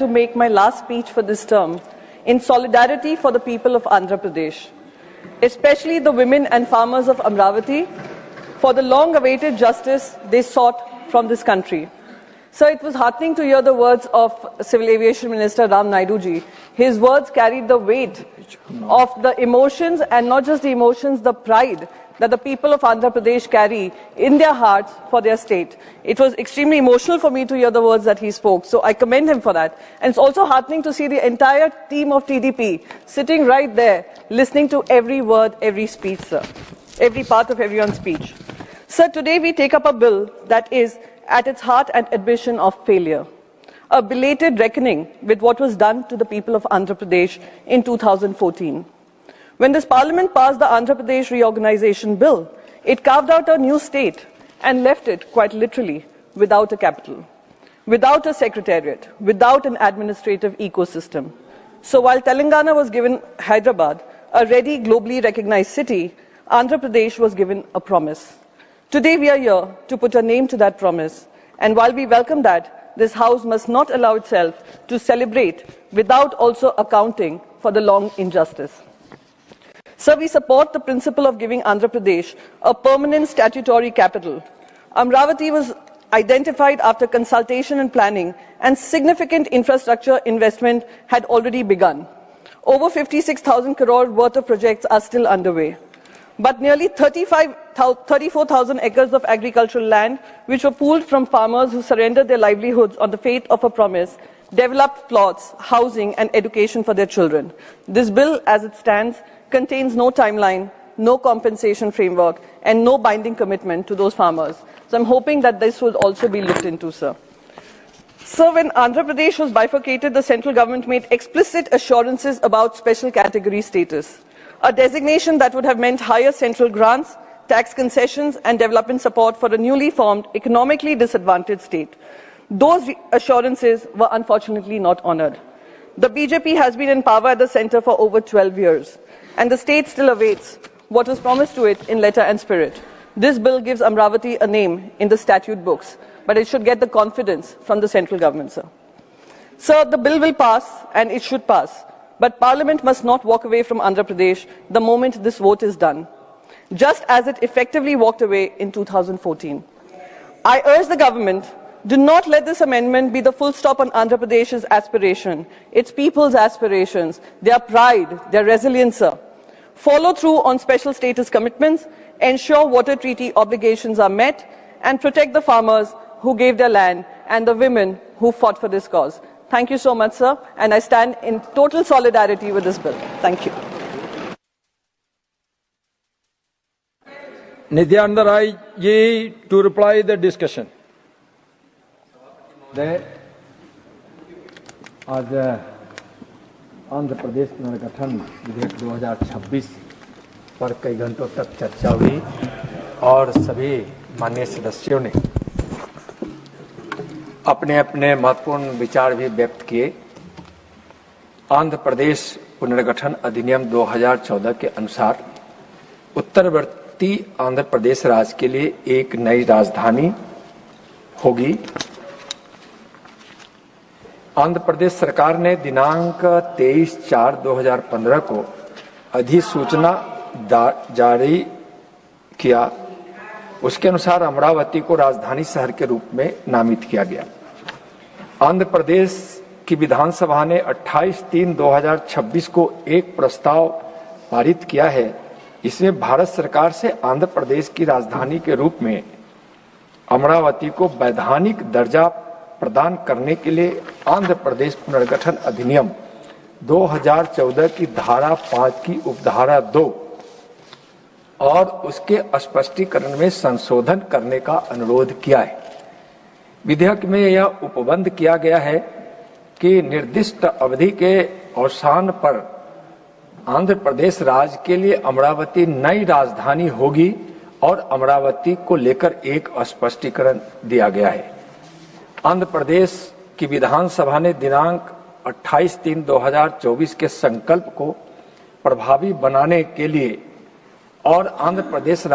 to make my last speech for this term in solidarity for the people of Andhra Pradesh, especially the women and farmers of Amravati, for the long-awaited justice they sought from this country. So it was heartening to hear the words of Civil Aviation Minister Ram Naidu ji. His words carried the weight of the emotions, and not just the emotions, the pride that the people of Andhra Pradesh carry in their hearts for their state. It was extremely emotional for me to hear the words that he spoke, so I commend him for that. And it's also heartening to see the entire team of TDP sitting right there, listening to every word, every speech, sir, every part of everyone's speech. Sir, today we take up a bill that is at its heart an admission of failure, a belated reckoning with what was done to the people of Andhra Pradesh in 2014. When this Parliament passed the Andhra Pradesh Reorganization Bill, it carved out a new state and left it, quite literally, without a capital, without a secretariat, without an administrative ecosystem. So while Telangana was given Hyderabad, a ready, globally recognized city, Andhra Pradesh was given a promise. Today we are here to put a name to that promise, and while we welcome that, this House must not allow itself to celebrate without also accounting for the long injustice. Sir, we support the principle of giving Andhra Pradesh a permanent statutory capital. Amravati was identified after consultation and planning, and significant infrastructure investment had already begun. Over 56,000 crore worth of projects are still underway. But nearly 34,000 acres of agricultural land, which were pooled from farmers who surrendered their livelihoods on the faith of a promise, developed plots, housing and education for their children. This bill, as it stands, contains no timeline, no compensation framework, and no binding commitment to those farmers. So I'm hoping that this will also be looked into, sir. Sir, when Andhra Pradesh was bifurcated, the central government made explicit assurances about special category status, a designation that would have meant higher central grants, tax concessions, and development support for a newly formed, economically disadvantaged state. Those assurances were unfortunately not honoured. The BJP has been in power at the centre for over 12 years, and the state still awaits what was promised to it in letter and spirit. This bill gives Amravati a name in the statute books, but it should get the confidence from the central government, sir. Sir, the bill will pass, and it should pass, but Parliament must not walk away from Andhra Pradesh the moment this vote is done, just as it effectively walked away in 2014. I urge the government, do not let this amendment be the full stop on Andhra Pradesh's aspiration, its people's aspirations, their pride, their resilience, sir. Follow through on special status commitments, ensure water treaty obligations are met, and protect the farmers who gave their land and the women who fought for this cause. Thank you so much, sir, and I stand in total solidarity with this bill. Thank you. Nityananda Rai ji to reply the discussion. आज आंध्र प्रदेश पुनर्गठन विधेयक 2026 पर कई घंटों तक चर्चा हुई और सभी माननीय सदस्यों ने अपने अपने महत्वपूर्ण विचार भी व्यक्त किए। आंध्र प्रदेश पुनर्गठन अधिनियम 2014 के अनुसार उत्तरवर्ती आंध्र प्रदेश राज्य के लिए एक नई राजधानी होगी। आंध्र प्रदेश सरकार ने दिनांक 23/4/2015 को अधिसूचना जारी किया। उसके अनुसार अमरावती को राजधानी शहर के रूप में नामित किया गया। आंध्र प्रदेश की विधानसभा ने 28/3/2026 को एक प्रस्ताव पारित किया है। इसमें भारत सरकार से आंध्र प्रदेश की राजधानी के रूप में अमरावती को वैधानिक दर्जा प्रदान करने के लिए आंध्र प्रदेश पुनर्गठन अधिनियम 2014 की धारा 5 की उपधारा 2 और उसके स्पष्टीकरण में संशोधन करने का अनुरोध किया है। विधेयक में यह उपबंध किया गया है कि निर्दिष्ट अवधि के अवसान पर आंध्र प्रदेश राज्य के लिए अमरावती नई राजधानी होगी और अमरावती को लेकर एक स्पष्टीकरण दिया गया है। आंध्र प्रदेश की विधानसभा ने दिनांक 28/3/2024 के संकल्प को प्रभावी बनाने के लिए और आंध्र प्रदेश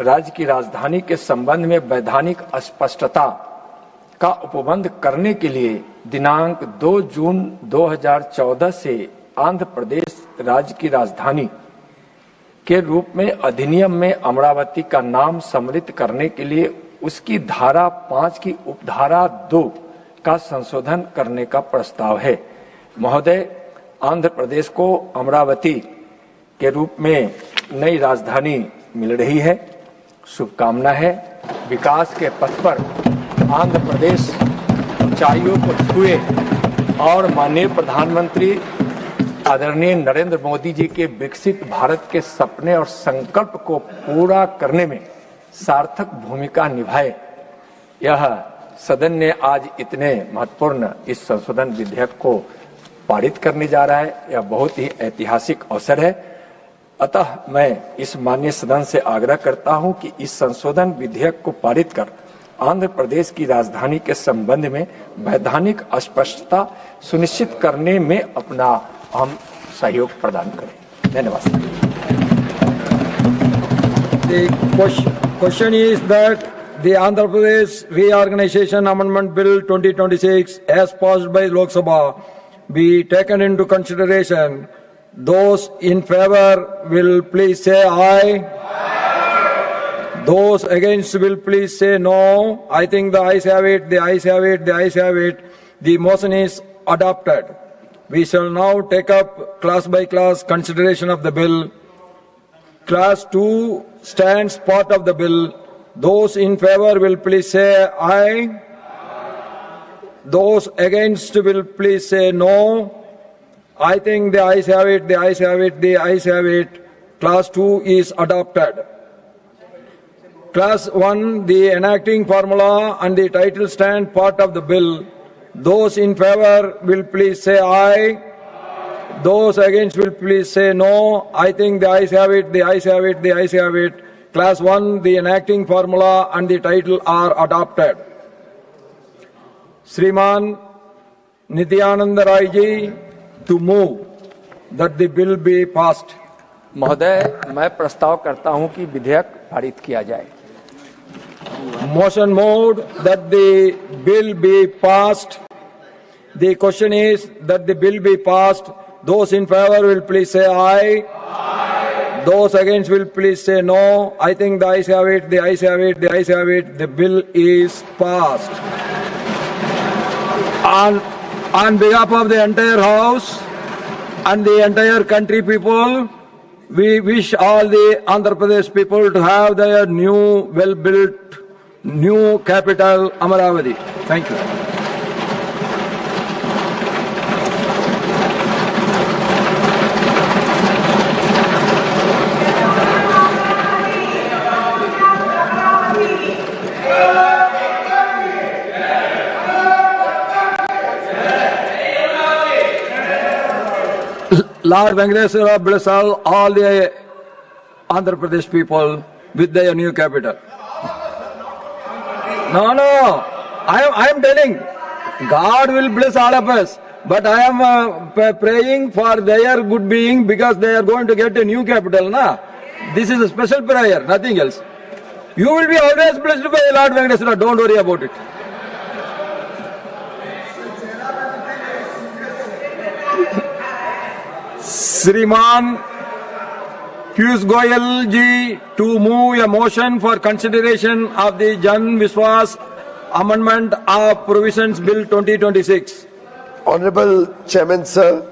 राज्य की राजधानी के संबंध में वैधानिक स्पष्टता का उपबंध करने के लिए दिनांक 2 जून 2014 से आंध्र प्रदेश राज्य की राजधानी के रूप में अधिनियम में अमरावती का नाम सम्मिलित करने के लिए उसकी धारा 5 की उपधारा 2 का संशोधन करने का प्रस्ताव है। महोदय, आंध्र प्रदेश को अमरावती के रूप में नई राजधानी मिल रही है। शुभकामना है। विकास के पथ पर आंध्र प्रदेश ऊंचाइयों को छुए और माननीय प्रधानमंत्री आदरणीय नरेंद्र मोदी जी के विकसित भारत के सपने और संकल्प को पूरा करने में सार्थक भूमिका निभाए। यह सदन ने आज इतने महत्वपूर्ण इस संशोधन विधेयक को पारित करने जा रहा है। यह बहुत ही ऐतिहासिक अवसर है। अतः मैं इस माननीय सदन से आग्रह करता हूं कि इस संशोधन विधेयक को पारित कर आंध्र प्रदेश की राजधानी के संबंध में वैधानिक स्पष्टता सुनिश्चित करने में अपना अहम सहयोग प्रदान करें। धन्यवाद। The question is that the Andhra Pradesh Reorganization Amendment Bill 2026 as passed by Lok Sabha be taken into consideration. Those in favor will please say aye. Those against will please say no. I think the ayes have it, the ayes have it, the ayes have it. The motion is adopted. We shall now take up class by class consideration of the bill. Class 2 stands part of the bill. Those in favor will please say aye. Those against will please say no. I think the ayes have it, the ayes have it, the ayes have it. Class 2 is adopted. Class 1, the enacting formula and the title stand part of the bill. Those in favor will please say aye. Those against will please say no. I think the ayes have it, the ayes have it, the ayes have it. Class 1, the enacting formula and the title are adopted. Shriman Nityananda Rai ji to move that the bill be passed. महोदय, मैं प्रस्ताव करता हूं कि विधेयक पारित किया जाए। Motion moved that the bill be passed. The question is that the bill be passed. Those in favor will please say aye. Aye. Those against will please say no. I think the ayes have it, the ayes have it, the ayes have it. The bill is passed. On behalf of the entire House and the entire country people, we wish all the Andhra Pradesh people to have their new, well-built, new capital, Amaravati. Thank you. Lord Venkateswara bless all the Andhra Pradesh people with their new capital. No, I am telling, God will bless all of us, but I am praying for their good being because they are going to get a new capital. Na? This is a special prayer, nothing else. You will be always blessed by Lord Venkateswara, don't worry about it. Shriman Piyush Goyal ji to move a motion for consideration of the Jan Vishwas Amendment of Provisions Bill 2026. Honorable Chairman Sir,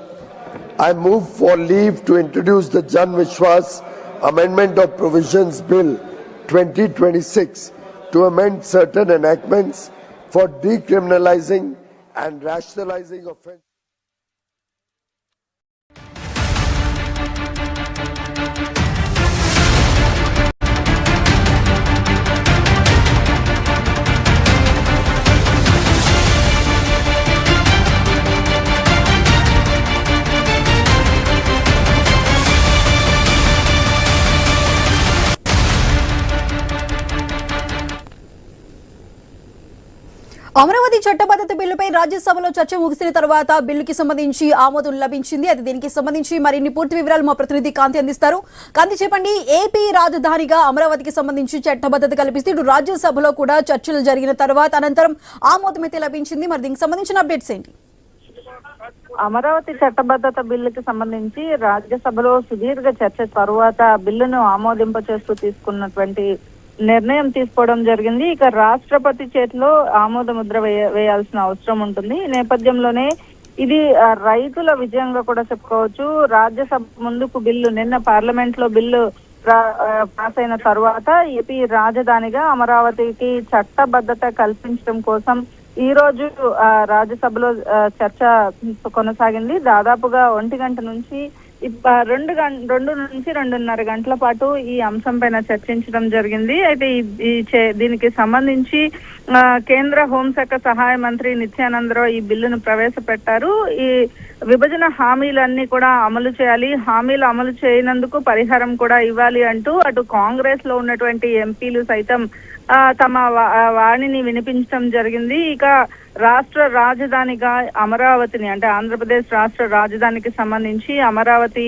I move for leave to introduce the Jan Vishwas Amendment of Provisions Bill 2026 to amend certain enactments for decriminalizing and rationalizing offences. Amaravati చట్టబద్ధత బిల్లుపై రాజ్యసభలో చర్చ ముగిసిన తర్వాత బిల్లుకి సంబంధించి ఆమోదం లభించింది. అది దీనికి సంబంధించి మరిన్ని పూర్తి వివరాలు మా ప్రతినిధి కాంతి అందిస్తారు. కాంతి, చెప్పండి, ఏపీ రాజధానిగా అమరావతికి సంబంధించి చట్టబద్ధత కల్పిస్తూ ఇటు రాజ్యసభలో కూడా చర్చలు జరిగిన తర్వాత అనంతరం ఆమోదం అయితే లభించింది. మరి దీనికి సంబంధించిన అప్డేట్స్ ఏంటి? అమరావతి చట్టబద్ధత బిల్లుకి సంబంధించి రాజ్యసభలో సుదీర్ఘ చర్చ తరువాత బిల్లును ఆమోదింపచేస్తూ తీసుకున్నటువంటి నిర్ణయం తీసుకోవడం జరిగింది. ఇక రాష్ట్రపతి చేతిలో ఆమోద ముద్ర వేయాల్సిన అవసరం ఉంటుంది. ఈ నేపథ్యంలోనే ఇది రైతుల విజయంగా కూడా చెప్పుకోవచ్చు. రాజ్యసభ ముందుకు బిల్లు నిన్న పార్లమెంట్ లో బిల్లు పాస్ అయిన తర్వాత ఏపీ రాజధానిగా అమరావతికి చట్టబద్ధత కల్పించడం కోసం ఈ రోజు రాజ్యసభలో చర్చ కొనసాగింది. దాదాపుగా 1 గంట నుంచి 2 నుంచి 2:30 గంటల పాటు ఈ అంశం పైన చర్చించడం జరిగింది. అయితే దీనికి సంబంధించి కేంద్ర హోంశాఖ సహాయ మంత్రి నిత్యానందరావు ఈ బిల్లును ప్రవేశపెట్టారు. ఈ విభజన హామీలన్నీ కూడా అమలు చేయాలి, హామీలు అమలు చేయనందుకు పరిహారం కూడా ఇవ్వాలి అంటూ అటు కాంగ్రెస్ లో ఉన్నటువంటి ఎంపీలు సైతం తమ వాణిని వినిపించడం జరిగింది. ఇక రాష్ట్ర రాజధానిగా అమరావతిని అంటే ఆంధ్రప్రదేశ్ రాష్ట్ర రాజధానికి సంబంధించి అమరావతి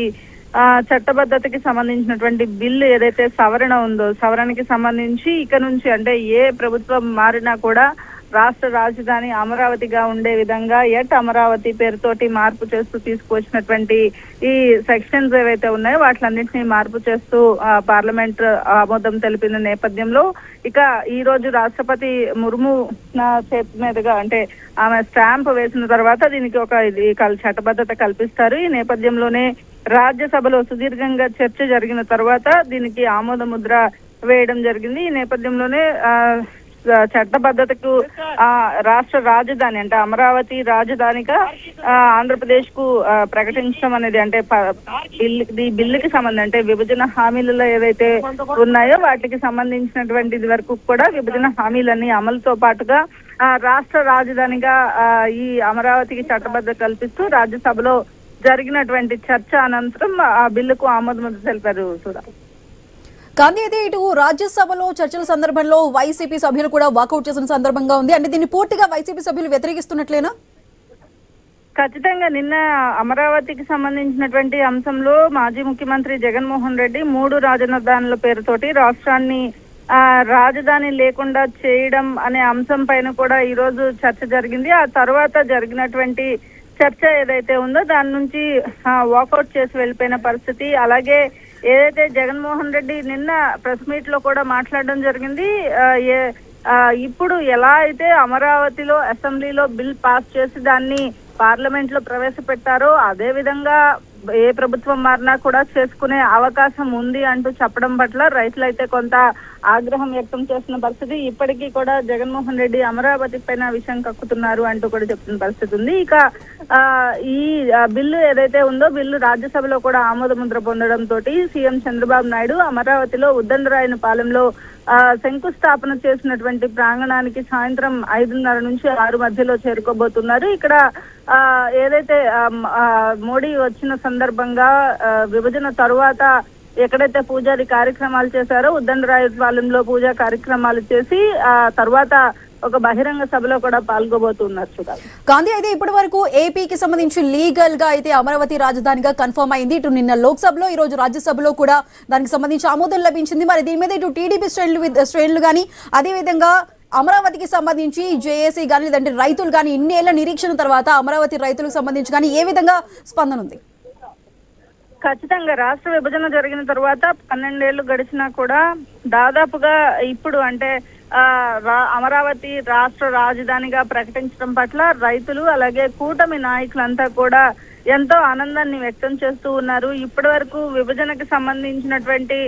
చట్టబద్ధతకి సంబంధించినటువంటి బిల్లు ఏదైతే సవరణ ఉందో సవరణకి సంబంధించి ఇక నుంచి అంటే ఏ ప్రభుత్వం మారినా కూడా రాష్ట్ర రాజధాని అమరావతిగా ఉండే విధంగా అమరావతి పేరుతోటి మార్పు చేస్తూ తీసుకువచ్చినటువంటి ఈ సెక్షన్స్ ఏవైతే ఉన్నాయో వాటిలన్నింటినీ మార్పు చేస్తూ పార్లమెంట్ ఆమోదం తెలిపిన నేపథ్యంలో ఇక ఈ రోజు రాష్ట్రపతి ముర్ము చేతి మీదుగా అంటే ఆమె స్టాంప్ వేసిన తర్వాత దీనికి ఒక చట్టబద్ధత కల్పిస్తారు. ఈ నేపథ్యంలోనే రాజ్యసభలో సుదీర్ఘంగా చర్చ జరిగిన తర్వాత దీనికి ఆమోద ముద్ర వేయడం జరిగింది. ఈ నేపథ్యంలోనే చట్టబద్ధతకు రాష్ట్ర రాజధాని అంటే అమరావతి రాజధానిగా ఆంధ్రప్రదేశ్ కు ప్రకటించడం అనేది అంటే ఈ బిల్లుకి సంబంధించి అంటే విభజన హామీలలో ఏవైతే ఉన్నాయో వాటికి సంబంధించినటువంటి వరకు కూడా విభజన హామీలన్నీ అమలుతో పాటుగా రాష్ట్ర రాజధానిగా ఈ అమరావతికి చట్టబద్ధత కల్పిస్తూ రాజ్యసభలో జరిగినటువంటి చర్చ అనంతరం ఆ బిల్లుకు ఆమోదం తెలిపారు. కాంతి, అయితే ఇటు రాజ్యసభలో చర్చల సందర్భంలో వైసీపీ సభ్యులు కూడా వాకౌట్ చేసిన సందర్భంగా ఉంది. అంటే దీన్ని పూర్తిగా వైసీపీ సభ్యులు వ్యతిరేకిస్తున్నట్లేనా? ఖచ్చితంగా నిన్న అమరావతికి సంబంధించినటువంటి అంశంలో మాజీ ముఖ్యమంత్రి జగన్మోహన్ రెడ్డి 3 రాజధానుల పేరుతోటి రాష్ట్రాన్ని రాజధాని లేకుండా చేయడం అనే అంశం పైన కూడా ఈ రోజు చర్చ జరిగింది. ఆ తర్వాత జరిగినటువంటి చర్చ ఏదైతే ఉందో దాని నుంచి వాకౌట్ చేసి వెళ్ళిపోయిన పరిస్థితి. అలాగే ఏదైతే జగన్మోహన్ రెడ్డి నిన్న ప్రెస్ మీట్ లో కూడా మాట్లాడడం జరిగింది. ఇప్పుడు ఎలా అయితే అమరావతిలో అసెంబ్లీలో బిల్ పాస్ చేసి దాన్ని పార్లమెంట్ లో ప్రవేశపెట్టారో అదే విధంగా ఏ ప్రభుత్వం మారినా కూడా చేసుకునే అవకాశం ఉంది అంటూ చెప్పడం పట్ల రైతులైతే కొంత ఆగ్రహం వ్యక్తం చేస్తున్న పరిస్థితి. ఇప్పటికీ కూడా జగన్మోహన్ రెడ్డి అమరావతి పైన విషయం కక్కుతున్నారు అంటూ కూడా చెప్తున్న పరిస్థితి ఉంది. ఇక ఈ బిల్లు ఏదైతే ఉందో బిల్లు రాజ్యసభలో కూడా ఆమోద ముద్ర పొందడంతో సీఎం చంద్రబాబు నాయుడు అమరావతిలో ఉద్దండరాయనపాలెంలో శంకుస్థాపన చేసినటువంటి ప్రాంగణానికి సాయంత్రం 5:30 నుంచి 6 మధ్యలో చేరుకోబోతున్నారు. ఇక్కడ ఏదైతే మోడీ వచ్చిన సందర్భంగా విభజన తరువాత ఎక్కడైతే పూజారి కార్యక్రమాలు చేశారో ఉద్దండరాయపాలెంలో పూజా కార్యక్రమాలు చేసి తర్వాత ఒక బహిరంగ సభలో కూడా పాల్గొబోతున్నారు. చూడాలి కాంతి, అయితే ఇప్పటి వరకు ఏపీకి సంబంధించి లీగల్ గా అయితే అమరావతి రాజధానిగా కన్ఫర్మ్ అయింది. ఇటు నిన్న లోక్సభలో ఈ రోజు రాజ్యసభలో కూడా దానికి సంబంధించి ఆమోదం లభించింది. మరి దీని మీద ఇటు టీడీపీ శ్రేణులు కానీ అదేవిధంగా అమరావతికి సంబంధించి జేఏసీ కానీ లేదంటే రైతులు కానీ ఇన్నేళ్ల నిరీక్షణ తర్వాత అమరావతి రైతులకు సంబంధించి కానీ ఏ విధంగా స్పందన ఉంది? ఖచ్చితంగా రాష్ట్ర విభజన జరిగిన తర్వాత 12 ఏళ్లు గడిచినా కూడా దాదాపుగా ఇప్పుడు అంటే అమరావతి రాష్ట్ర రాజధానిగా ప్రకటించడం పట్ల రైతులు అలాగే కూటమి నాయకులంతా కూడా ఎంతో ఆనందాన్ని వ్యక్తం చేస్తూ ఉన్నారు. ఇప్పటి వరకు విభజనకు సంబంధించినటువంటి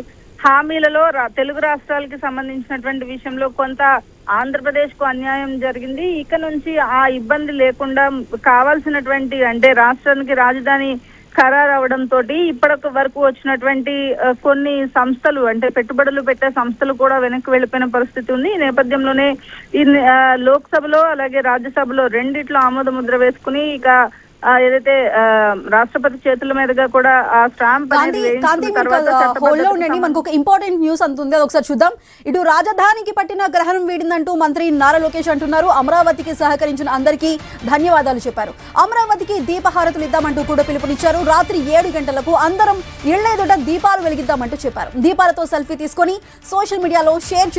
హామీలలో తెలుగు రాష్ట్రాలకి సంబంధించినటువంటి విషయంలో కొంత ఆంధ్రప్రదేశ్ కు అన్యాయం జరిగింది. ఇక నుంచి ఆ ఇబ్బంది లేకుండా కావాల్సినటువంటి అంటే రాష్ట్రానికి రాజధాని ఖరారు అవడంతో ఇప్పటి వరకు వచ్చినటువంటి కొన్ని సంస్థలు అంటే పెట్టుబడులు పెట్టే సంస్థలు కూడా వెనక్కి వెళ్ళిపోయిన పరిస్థితి ఉంది. ఈ నేపథ్యంలోనే ఈ లోక్సభలో అలాగే రాజ్యసభలో రెండిట్లో ఆమోద ముద్ర వేసుకుని ఇక ఏదైతే రాష్ట్రపతి చేతుల మీదుగా కూడా ఆ స్టాంప్ హోల్డ్లో ఉండండి. మనకు ఒక ఇంపార్టెంట్ న్యూస్ అంతుంది, అది ఒకసారి చూద్దాం. ఇటు రాజధానికి పట్టిన గ్రహణం వీడిందంటూ మంత్రి నారా లోకేష్ అంటున్నారు. అమరావతికి సహకరించిన అందరికీ ధన్యవాదాలు చెప్పారు. అమరావతికి దీపహారతులు ఇద్దామంటూ కూడా పిలుపునిచ్చారు. రాత్రి 7 గంటలకు అందరం ఇళ్ల ఎదుట దీపాలు వెలిగిద్దామంటూ చెప్పారు. దీపాలతో సెల్ఫీ తీసుకొని సోషల్ మీడియాలో షేర్